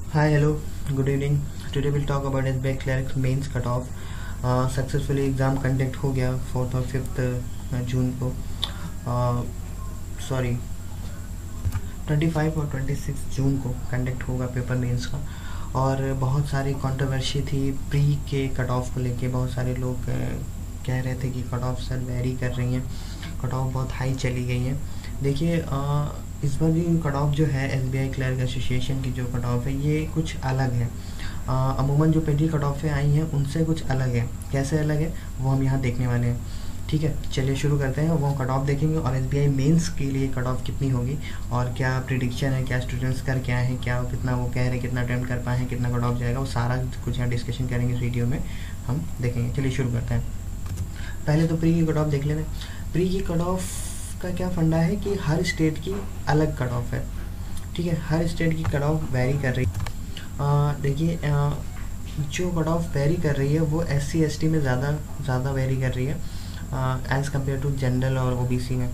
Hi, hello, good evening. Today we'll talk about SBI Clerk Mains Cutoff. Successfully exam conduct हो गया 4th और 5th जून को, sorry 25 और 26 जून को कंडक्ट होगा पेपर मेंस का। और बहुत सारी कंट्रोवर्सी थी प्री के कट ऑफ को लेके। बहुत सारे लोग कह रहे थे कि कट ऑफ सर वेरी कर रही हैं, कट ऑफ बहुत हाई चली गई हैं। देखिए, इस बार भी कट ऑफ जो है SBI क्लर्क एसोसिएशन की जो कट ऑफ है ये कुछ अलग है। अमूमन जो पहली कट ऑफें आई हैं उनसे कुछ अलग है। कैसे अलग है वो हम यहाँ देखने वाले हैं। ठीक है, चलिए शुरू करते हैं। वो कट ऑफ देखेंगे और SBI मेंस के लिए कट ऑफ कितनी होगी और क्या प्रिडिक्शन है, क्या स्टूडेंट्स कर क्या है, क्या कितना वो कह रहे हैं, कितना अटेम्प्ट कर पाए हैं, कितना कट ऑफ जाएगा, वो सारा कुछ यहाँ डिस्कशन करेंगे इस वीडियो में, हम देखेंगे। चलिए शुरू करते हैं। पहले तो प्री की कट ऑफ देख लेते हैं। प्री की कट ऑफ का क्या फंडा है कि हर स्टेट की अलग कट ऑफ है। ठीक है, हर स्टेट की कट ऑफ वेरी कर रही है। देखिए, जो कट ऑफ वेरी कर रही है वो SC ST में ज़्यादा वेरी कर रही है एज़ कम्पेयर टू जनरल और OBC में।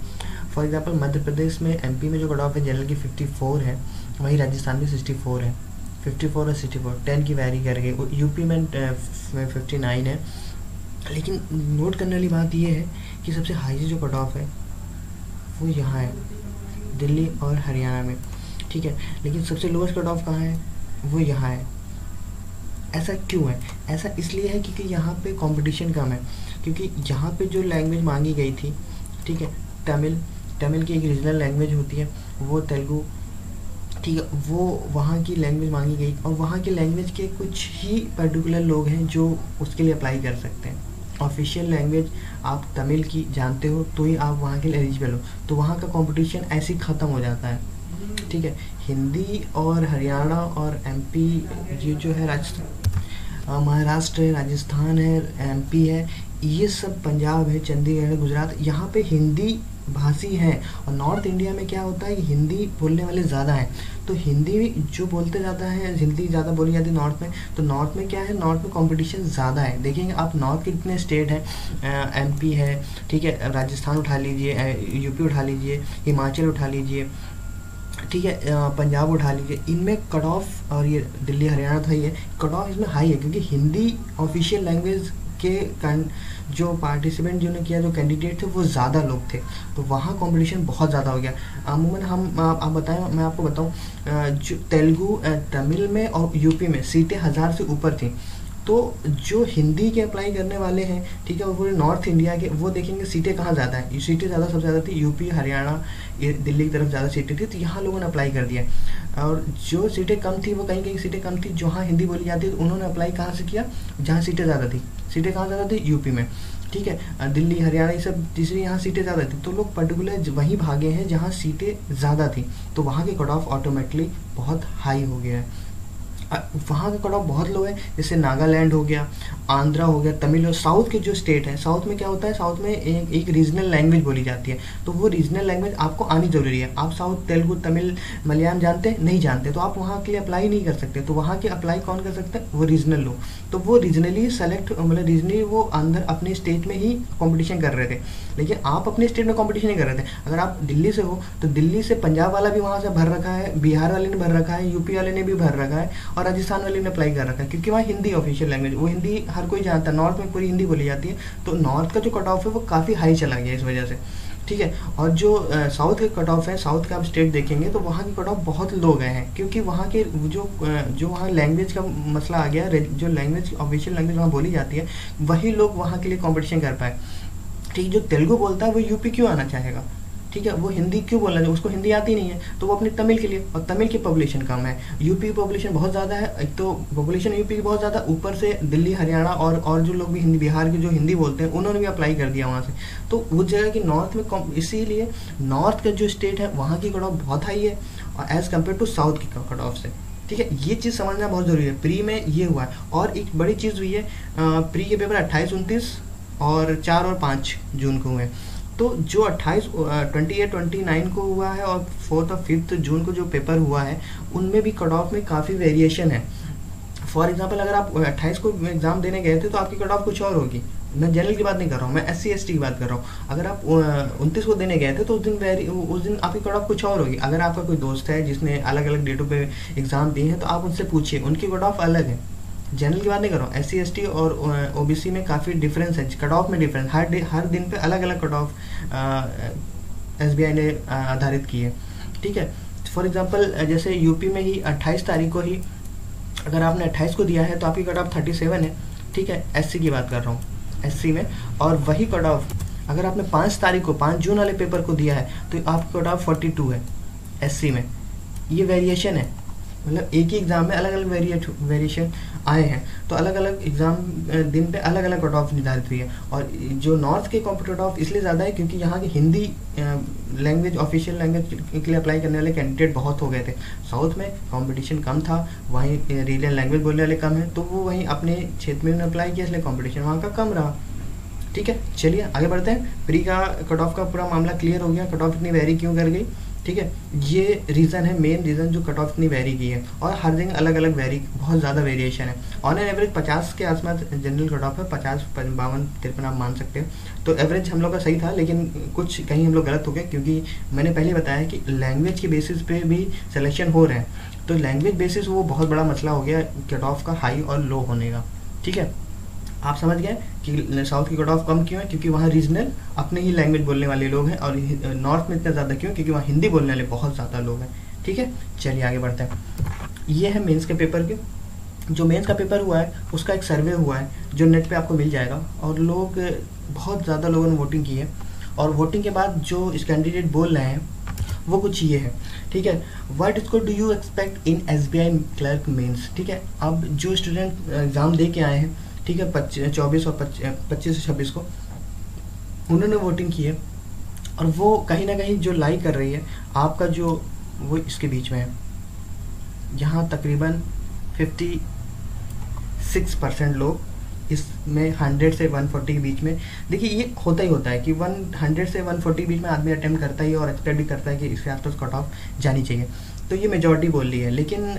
फॉर एग्जांपल मध्य प्रदेश में, MP में जो कट ऑफ है जनरल की 54 है, वहीं राजस्थान में 64 है। 54 और 64 10 की वेरी कर रही है। UP में 59 है। लेकिन नोट करने वाली बात यह है कि सबसे हाई जो कट ऑफ है वो यहाँ है, दिल्ली और हरियाणा में। ठीक है, लेकिन सबसे लोएस्ट कट ऑफ कहाँ है, वो यहाँ है। ऐसा क्यों है? ऐसा इसलिए है क्योंकि यहाँ पे कंपटीशन कम है। क्योंकि यहाँ पे जो लैंग्वेज मांगी गई थी, ठीक है, तमिल की एक रीजनल लैंग्वेज होती है, वो तेलुगु, ठीक है, वो वहाँ की लैंग्वेज मांगी गई और वहाँ की लैंग्वेज के कुछ ही पर्टिकुलर लोग हैं जो उसके लिए अप्लाई कर सकते हैं। ऑफिशियल लैंग्वेज आप तमिल की जानते हो तो ही आप वहाँ के लिए एलिजिबल हो, तो वहाँ का कंपटीशन ऐसे ही ख़त्म हो जाता है। ठीक है, हिंदी और हरियाणा और MP, ये जो है राजस्थान, महाराष्ट्र है, राजस्थान है, MP है, ये सब पंजाब है, चंडीगढ़ है, गुजरात, यहाँ पे हिंदी भाषी हैं। और नॉर्थ इंडिया में क्या होता है कि हिंदी बोलने वाले ज़्यादा हैं, तो हिंदी जो बोलते ज़्यादा है, हिंदी ज़्यादा बोली जाती है नॉर्थ में। तो नॉर्थ में क्या है, नॉर्थ में कंपटीशन ज़्यादा है। देखेंगे आप नॉर्थ के कितने स्टेट हैं, MP है, ठीक है, राजस्थान उठा लीजिए, UP उठा लीजिए, हिमाचल उठा लीजिए, ठीक है, पंजाब उठा लीजिए, इनमें कट ऑफ, और ये दिल्ली हरियाणा था, ये कट ऑफ इसमें हाई है क्योंकि हिंदी ऑफिशियल लैंग्वेज के जो पार्टिसिपेंट जिन्होंने किया, जो कैंडिडेट थे, वो ज़्यादा लोग थे, तो वहाँ कंपटीशन बहुत ज़्यादा हो गया। अमूमन हम आप बताएं, मैं आपको बताऊं, जो तेलुगु, तमिल में और UP में सीटें 1000 से ऊपर थी। तो जो हिंदी के अप्लाई करने वाले हैं, ठीक है, वो नॉर्थ इंडिया के, वो देखेंगे सीटें कहाँ ज़्यादा है। सीटें ज़्यादा, सबसे ज़्यादा थी UP, हरियाणा, दिल्ली की तरफ ज़्यादा सीटें थी, तो यहाँ लोगों ने अप्लाई कर दिया। और जो सीटें कम थी, वो कहीं सीटें कम थी जहाँ हिंदी बोली जाती है, तो उन्होंने अप्लाई कहाँ से किया, जहाँ सीटें ज़्यादा थी। सीटें कहाँ ज़्यादा थी, UP में। ठीक है, दिल्ली हरियाणा ये सब, तीसरी यहाँ सीटें ज़्यादा थी, तो लोग पर्टिकुलर वहीं भागे हैं जहाँ सीटें ज़्यादा थी, तो वहाँ के कट ऑफ ऑटोमेटिकली बहुत हाई हो गया है। वहाँ का कट ऑफ बहुत लो है, जैसे नागालैंड हो गया, आंध्रा हो गया, तमिल और साउथ के जो स्टेट हैं, साउथ में क्या होता है, साउथ में एक रीजनल लैंग्वेज बोली जाती है, तो वो रीजनल लैंग्वेज आपको आनी जरूरी है। आप साउथ तेलुगु, तमिल, मलयालम जानते हैं, नहीं जानते, तो आप वहाँ के लिए अप्लाई नहीं कर सकते। तो वहाँ के अप्लाई कौन कर सकते हैं, वो रीजनल लोग। तो वो रीजनली सेलेक्ट, मतलब रीजनली वो अंदर अपने स्टेट में ही कॉम्पिटिशन कर रहे थे, लेकिन आप अपने स्टेट में कॉम्पिटिशन नहीं कर रहे थे। अगर आप दिल्ली से हो तो दिल्ली से पंजाब वाला भी वहाँ से भर रखा है, बिहार वाले ने भर रखा है, UP वाले ने भी भर रखा है, और राजस्थान वाले ने अप्लाई कर रखा है, क्योंकि वहाँ हिंदी ऑफिशियल लैंग्वेज, वो हिंदी हर कोई जानता है, नॉर्थ में पूरी हिंदी बोली जाती है, तो नॉर्थ का जो कट ऑफ है वो काफ़ी हाई चला गया इस वजह से। ठीक है, और जो साउथ के कट ऑफ है, साउथ का आप स्टेट देखेंगे तो वहाँ के कट ऑफ बहुत लो गए हैं, क्योंकि वहाँ के जो वहाँ लैंग्वेज का मसला आ गया, जो लैंग्वेज ऑफिशियल लैंग्वेज वहाँ बोली जाती है, वही लोग वहाँ के लिए कॉम्पिटिशन कर पाए। ठीक, जो तेलुगु बोलता है वो UP क्यों आना चाहेगा, ठीक है, वो हिंदी क्यों बोलना चाहिए, उसको हिंदी आती नहीं है, तो वो अपने तमिल के लिए, और तमिल की पॉपुलेशन कम है, UP की पॉपुलेशन बहुत ज़्यादा है। एक तो पॉपुलेशन UP की बहुत ज़्यादा, ऊपर से दिल्ली हरियाणा और जो लोग भी हिंदी, बिहार के जो हिंदी बोलते हैं, उन्होंने भी अप्लाई कर दिया वहाँ से, तो वो जगह की नॉर्थ में इसीलिए नॉर्थ का जो स्टेट है वहाँ की कट ऑफ बहुत हाई है और एज़ कम्पेयर टू साउथ की कट ऑफ से। ठीक है, ये चीज़ समझना बहुत ज़रूरी है। प्री में ये हुआ है, और एक बड़ी चीज़ हुई है, प्री के पेपर 28, 29 और 4 और 5 जून को हुए। तो जो 28, 28, 29 को हुआ है और 4th और 5th जून को जो पेपर हुआ है, उनमें भी कट ऑफ में काफ़ी वेरिएशन है। फॉर एग्जांपल, अगर आप 28 को एग्ज़ाम देने गए थे तो आपकी कट ऑफ कुछ और होगी, मैं जनरल की बात नहीं कर रहा हूँ, मैं SC ST की बात कर रहा हूँ। अगर आप 29 को देने गए थे तो उस दिन आपकी कट ऑफ कुछ और होगी। अगर आपका कोई दोस्त है जिसने अलग अलग डेटों पे एग्ज़ाम दिए हैं तो आप उनसे पूछिए, उनकी कट ऑफ अलग है। जनरल की बात नहीं कर रहा हूँ, SC ST और OBC में काफ़ी डिफरेंस है, कट ऑफ में डिफरेंस, हर दिन पे अलग अलग कट ऑफ SBI ने आधारित की है। ठीक है, फॉर एग्जांपल जैसे यूपी में ही 28 तारीख को ही अगर आपने 28 को दिया है तो आपकी कट ऑफ 37 है। ठीक है, SC की बात कर रहा हूँ, SC में। और वही कट ऑफ अगर आपने 5 तारीख को 5 जून वाले पेपर को दिया है तो आपकी कट ऑफ 42 है SC में। ये वेरिएशन है, मतलब एक ही एग्ज़ाम में अलग अलग वेरिएशन आए हैं, तो अलग अलग एग्ज़ाम दिन पे अलग अलग कट ऑफ निर्धारित हुई है। और जो नॉर्थ के कॉम्पिटिटिव कट ऑफ इसलिए ज़्यादा है क्योंकि यहाँ की हिंदी लैंग्वेज ऑफिशियल लैंग्वेज के लिए अप्लाई करने वाले कैंडिडेट बहुत हो गए थे। साउथ में कंपटीशन कम था, वहीं रीजनल लैंग्वेज बोलने वाले कम है, तो वो वहीं अपने क्षेत्र में अप्लाई किया, इसलिए कॉम्पिटिशन वहाँ का कम रहा। ठीक है, चलिए आगे बढ़ते हैं। प्री का कट ऑफ का पूरा मामला क्लियर हो गया, कट ऑफ इतनी वेरी क्यों कर गई। ठीक है, ये रीज़न है, मेन रीज़न जो कट ऑफ इतनी वेरी की है, और हर जगह अलग अलग बहुत ज़्यादा वेरिएशन है। ऑन एन एवरेज 50 के आसपास जनरल कट ऑफ है, 50, 52, 53 आप मान सकते हो। तो एवरेज हम लोग का सही था, लेकिन कुछ कहीं हम लोग गलत हो गए, क्योंकि मैंने पहले बताया कि लैंग्वेज के बेसिस पे भी सिलेक्शन हो रहे हैं। तो लैंग्वेज बेसिस वो बहुत बड़ा मसला हो गया कट ऑफ का हाई और लो होने का। ठीक है, आप समझ गए कि साउथ की कट ऑफ कम क्यों है, क्योंकि वहाँ रीजनल अपने ही लैंग्वेज बोलने वाले लोग हैं, और नॉर्थ में इतना ज़्यादा क्यों, क्योंकि वहाँ हिंदी बोलने वाले बहुत ज़्यादा लोग हैं। ठीक है, चलिए आगे बढ़ते हैं। ये है मेंस के पेपर के, जो मेंस का पेपर हुआ है उसका एक सर्वे हुआ है जो नेट पे आपको मिल जाएगा, और लोग बहुत ज़्यादा लोगों ने वोटिंग की है, और वोटिंग के बाद जो इस कैंडिडेट बोल रहे हैं वो कुछ ये है। ठीक है, what score do you expect in SBI clerk mains. ठीक है, अब जो स्टूडेंट एग्ज़ाम दे के आए हैं, ठीक है, 24 और 25 से 26 को उन्होंने वोटिंग की है, और वो कहीं ना कहीं जो लाई कर रही है आपका जो वो इसके बीच में है। यहाँ तकरीबन 56% लोग इसमें 100 से 140 के बीच में, देखिए ये होता ही होता है कि 100 से 140 के बीच में आदमी अटेम्प्ट करता ही है और एक्सपेक्ट भी करता है कि इसके आसपास कट ऑफ जानी चाहिए, तो ये मेजॉरिटी बोल रही है। लेकिन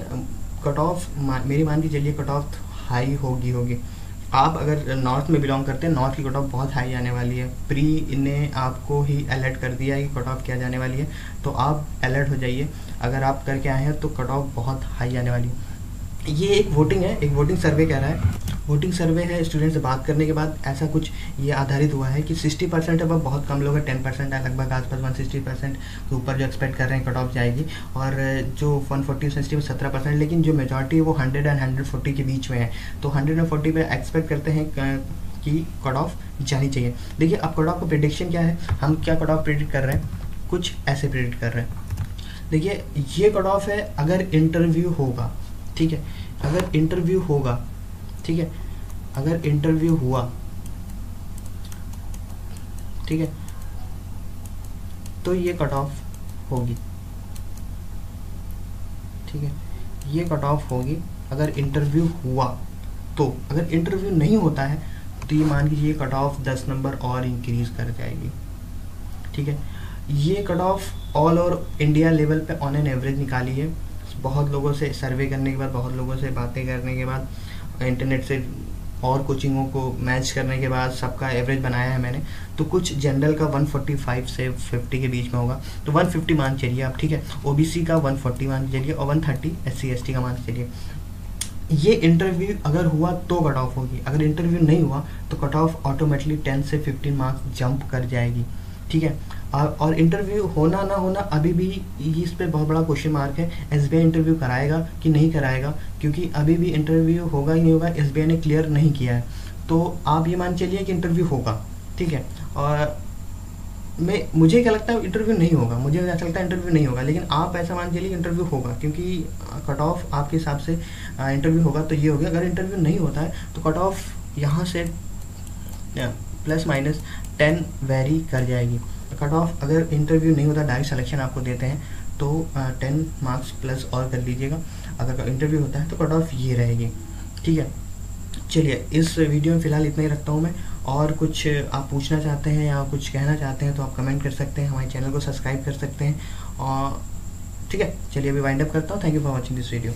कट ऑफ मेरी मान के चलिए कट ऑफ हाई होगी। आप अगर नॉर्थ में बिलोंग करते हैं, नॉर्थ की कट ऑफ बहुत हाई आने वाली है। प्री ने आपको ही अलर्ट कर दिया है कि कट ऑफ क्या जाने वाली है, तो आप अलर्ट हो जाइए। अगर आप करके आए हैं तो कट ऑफ बहुत हाई आने वाली है। ये एक वोटिंग है, एक वोटिंग सर्वे कह रहा है, वोटिंग सर्वे है। स्टूडेंट से बात करने के बाद ऐसा कुछ ये आधारित हुआ है कि 60% है, वह बहुत कम लोग हैं, 10% है लगभग आसपास, 160% के ऊपर जो एक्सपेक्ट कर रहे हैं कट ऑफ जाएगी, और जो 140 से 60 17%, लेकिन जो मेजॉरिटी है वो 100 और 140 के बीच में है। तो 140 पे एक्सपेक्ट करते हैं कि कट ऑफ जानी चाहिए। देखिए अब कट ऑफ का प्रिडिक्शन क्या है, हम क्या कट ऑफ प्रिडिक्ट कर रहे हैं, कुछ ऐसे प्रिडिक्ट कर रहे हैं। देखिए ये कट ऑफ है अगर इंटरव्यू होगा। ठीक है, अगर इंटरव्यू होगा, ठीक है, अगर इंटरव्यू हुआ, ठीक है, तो ये कट ऑफ होगी। ठीक है, ये कट ऑफ होगी अगर इंटरव्यू हुआ। तो अगर इंटरव्यू नहीं होता है तो ये मान लीजिए कट ऑफ 10 नंबर और इंक्रीज कर जाएगी। ठीक है, ये cut off all over India level पे ऑन एन एवरेज निकाली है, बहुत लोगों से सर्वे करने के बाद, बहुत लोगों से बातें करने के बाद, इंटरनेट से और कोचिंगों को मैच करने के बाद सबका एवरेज बनाया है मैंने। तो कुछ जनरल का 145 से 50 के बीच में होगा, तो 150 मान चलिए आप। ठीक है, OBC का 140 मान चलिए, और 130 SC ST का मान चलिए। ये इंटरव्यू अगर हुआ तो कट ऑफ होगी, अगर इंटरव्यू नहीं हुआ तो कट ऑफ ऑटोमेटिकली 10 से 15 मार्क्स जंप कर जाएगी। ठीक है, और इंटरव्यू होना ना होना अभी भी इस पे बहुत बड़ा क्वेश्चन मार्क है। SBI इंटरव्यू कराएगा कि नहीं कराएगा, क्योंकि अभी भी इंटरव्यू होगा ही नहीं होगा, SBI ने क्लियर नहीं किया है। तो आप ये मान चलिए कि इंटरव्यू होगा। ठीक है, और मुझे क्या लगता है इंटरव्यू नहीं होगा, मुझे ऐसा लगता है इंटरव्यू नहीं होगा, लेकिन आप ऐसा मान चलिए इंटरव्यू होगा, क्योंकि कट ऑफ आपके हिसाब से इंटरव्यू होगा तो ये हो गया। अगर इंटरव्यू नहीं होता है तो कट ऑफ यहाँ से ±10 वेरी कर जाएगी। कट ऑफ अगर इंटरव्यू नहीं होता, डायरेक्ट सिलेक्शन आपको देते हैं तो 10 मार्क्स प्लस और कर लीजिएगा। अगर इंटरव्यू होता है तो कट ऑफ ये रहेगी। ठीक है, चलिए इस वीडियो में फ़िलहाल इतना ही रखता हूँ मैं, और कुछ आप पूछना चाहते हैं या कुछ कहना चाहते हैं तो आप कमेंट कर सकते हैं, हमारे चैनल को सब्सक्राइब कर सकते हैं। और ठीक है, चलिए अभी वाइंड अप करता हूँ। Thank you for watching this video.